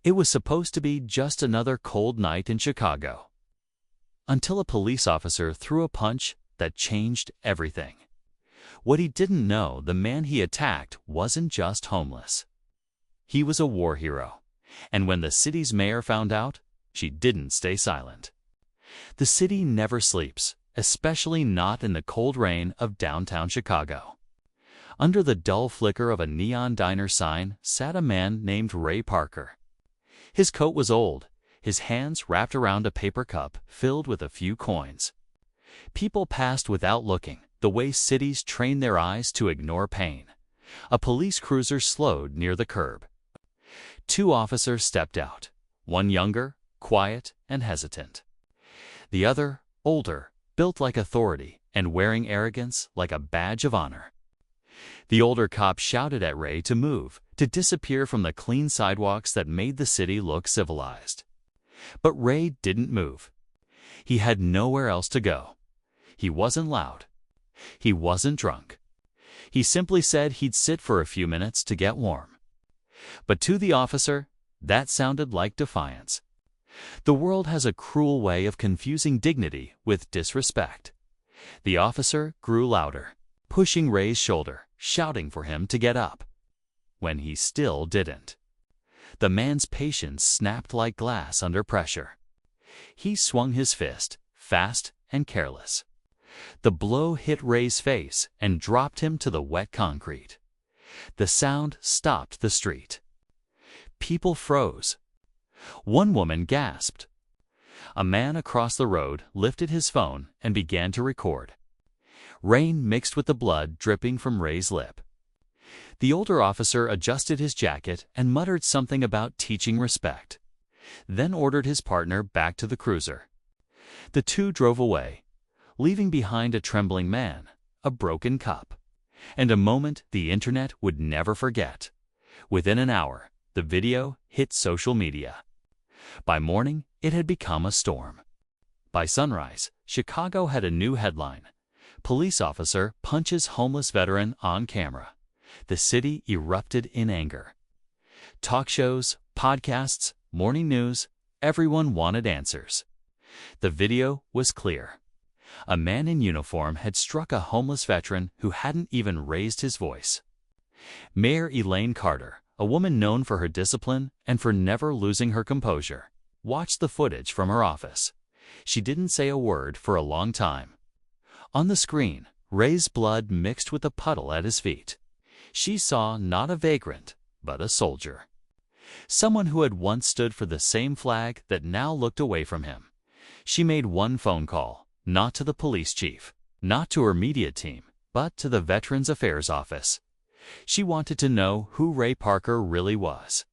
It was supposed to be just another cold night in Chicago. Until a police officer threw a punch that changed everything. What he didn't know, the man he attacked wasn't just homeless. He was a war hero. And when the city's mayor found out, she didn't stay silent. The city never sleeps, especially not in the cold rain of downtown Chicago. Under the dull flicker of a neon diner sign sat a man named Ray Parker. His coat was old, his hands wrapped around a paper cup filled with a few coins. People passed without looking, the way cities train their eyes to ignore pain. A police cruiser slowed near the curb. Two officers stepped out, one younger, quiet, and hesitant. The other, older, built like authority and wearing arrogance like a badge of honor. The older cop shouted at Ray to move, to disappear from the clean sidewalks that made the city look civilized. But Ray didn't move. He had nowhere else to go. He wasn't loud. He wasn't drunk. He simply said he'd sit for a few minutes to get warm. But to the officer, that sounded like defiance. The world has a cruel way of confusing dignity with disrespect. The officer grew louder, pushing Ray's shoulder, shouting for him to get up. When he still didn't. The man's patience snapped like glass under pressure. He swung his fist, fast and careless. The blow hit Ray's face and dropped him to the wet concrete. The sound stopped the street. People froze. One woman gasped. A man across the road lifted his phone and began to record. Rain mixed with the blood dripping from Ray's lip. The older officer adjusted his jacket and muttered something about teaching respect, then ordered his partner back to the cruiser. The two drove away, leaving behind a trembling man, a broken cup, and a moment the internet would never forget. Within an hour, the video hit social media. By morning, it had become a storm. By sunrise, Chicago had a new headline: Police officer punches homeless veteran on camera. The city erupted in anger. Talk shows, podcasts, morning news, everyone wanted answers. The video was clear. A man in uniform had struck a homeless veteran who hadn't even raised his voice. Mayor Elaine Carter, a woman known for her discipline and for never losing her composure, watched the footage from her office. She didn't say a word for a long time. On the screen, Ray's blood mixed with a puddle at his feet. She saw not a vagrant, but a soldier. Someone who had once stood for the same flag that now looked away from him. She made one phone call, not to the police chief, not to her media team, but to the Veterans Affairs office. She wanted to know who Ray Parker really was.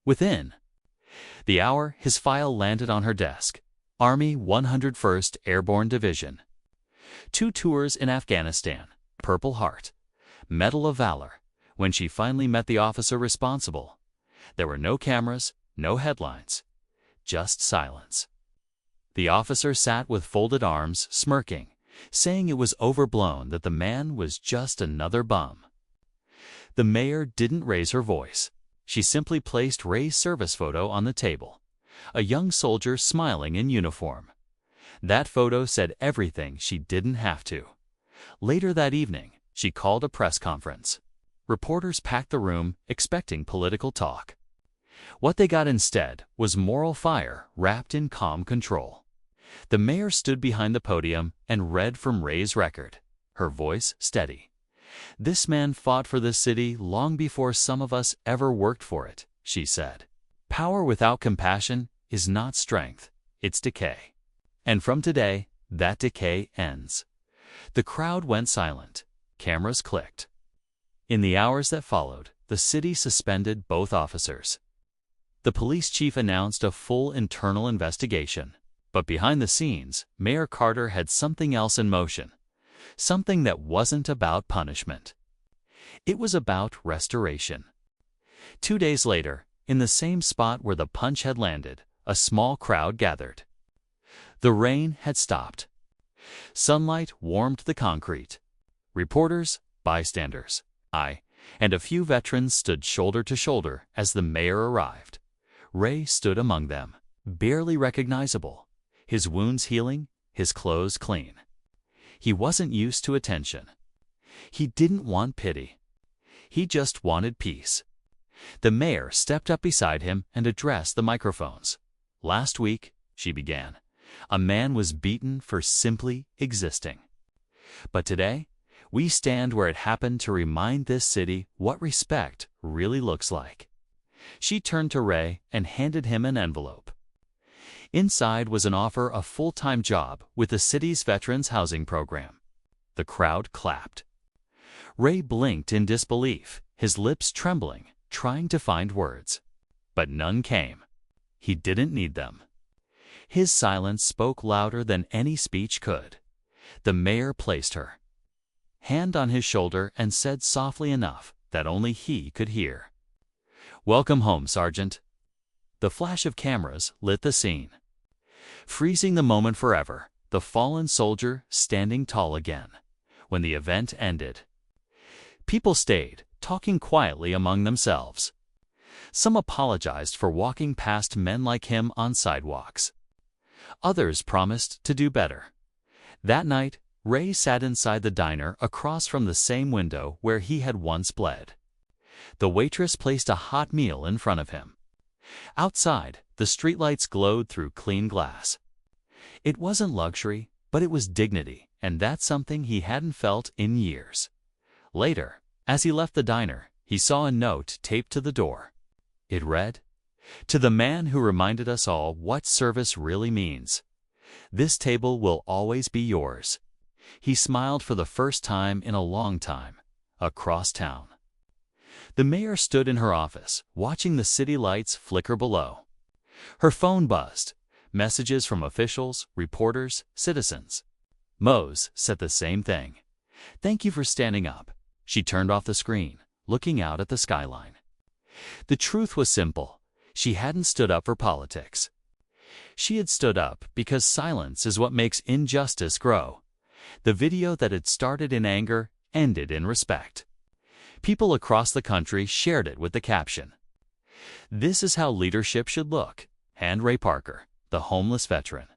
Within the hour, his file landed on her desk. Army 101st Airborne Division. 2 tours in Afghanistan, Purple Heart, Medal of Valor. When she finally met the officer responsible, there were no cameras, no headlines, just silence. The officer sat with folded arms, smirking, saying it was overblown, that the man was just another bum. The mayor didn't raise her voice. She simply placed Ray's service photo on the table, a young soldier smiling in uniform. That photo said everything she didn't have to. Later that evening, she called a press conference. Reporters packed the room, expecting political talk. What they got instead was moral fire wrapped in calm control. The mayor stood behind the podium and read from Ray's record, her voice steady. "This man fought for this city long before some of us ever worked for it," she said. "Power without compassion is not strength, it's decay. And from today, that decay ends." The crowd went silent. Cameras clicked. In the hours that followed, the city suspended both officers. The police chief announced a full internal investigation. But behind the scenes, Mayor Carter had something else in motion. Something that wasn't about punishment. It was about restoration. 2 days later, in the same spot where the punch had landed, a small crowd gathered. The rain had stopped. Sunlight warmed the concrete. Reporters, bystanders, and a few veterans stood shoulder to shoulder as the mayor arrived. Ray stood among them, barely recognizable, his wounds healing, his clothes clean. He wasn't used to attention. He didn't want pity. He just wanted peace. The mayor stepped up beside him and addressed the microphones. "Last week," she began, "a man was beaten for simply existing. But today, we stand where it happened to remind this city what respect really looks like." She turned to Ray and handed him an envelope. Inside was an offer of a full-time job with the city's Veterans Housing Program. The crowd clapped. Ray blinked in disbelief, his lips trembling, trying to find words. But none came. He didn't need them. His silence spoke louder than any speech could. The mayor placed her hand on his shoulder and said softly enough that only he could hear, "Welcome home, Sergeant." The flash of cameras lit the scene, freezing the moment forever, the fallen soldier standing tall again. When the event ended, people stayed, talking quietly among themselves. Some apologized for walking past men like him on sidewalks. Others promised to do better. That night, Ray sat inside the diner across from the same window where he had once bled. The waitress placed a hot meal in front of him. Outside, the streetlights glowed through clean glass. It wasn't luxury, but it was dignity, and that's something he hadn't felt in years. Later, as he left the diner, he saw a note taped to the door. It read, "To the man who reminded us all what service really means, this table will always be yours." He smiled for the first time in a long time, across town. The mayor stood in her office, watching the city lights flicker below. Her phone buzzed, messages from officials, reporters, citizens. Mose said the same thing. "Thank you for standing up." She turned off the screen, looking out at the skyline. The truth was simple. She hadn't stood up for politics. She had stood up because silence is what makes injustice grow. The video that had started in anger ended in respect. People across the country shared it with the caption, "This is how leadership should look." And Ray Parker, the homeless veteran,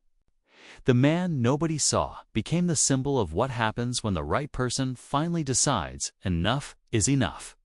the man nobody saw, became the symbol of what happens when the right person finally decides enough is enough.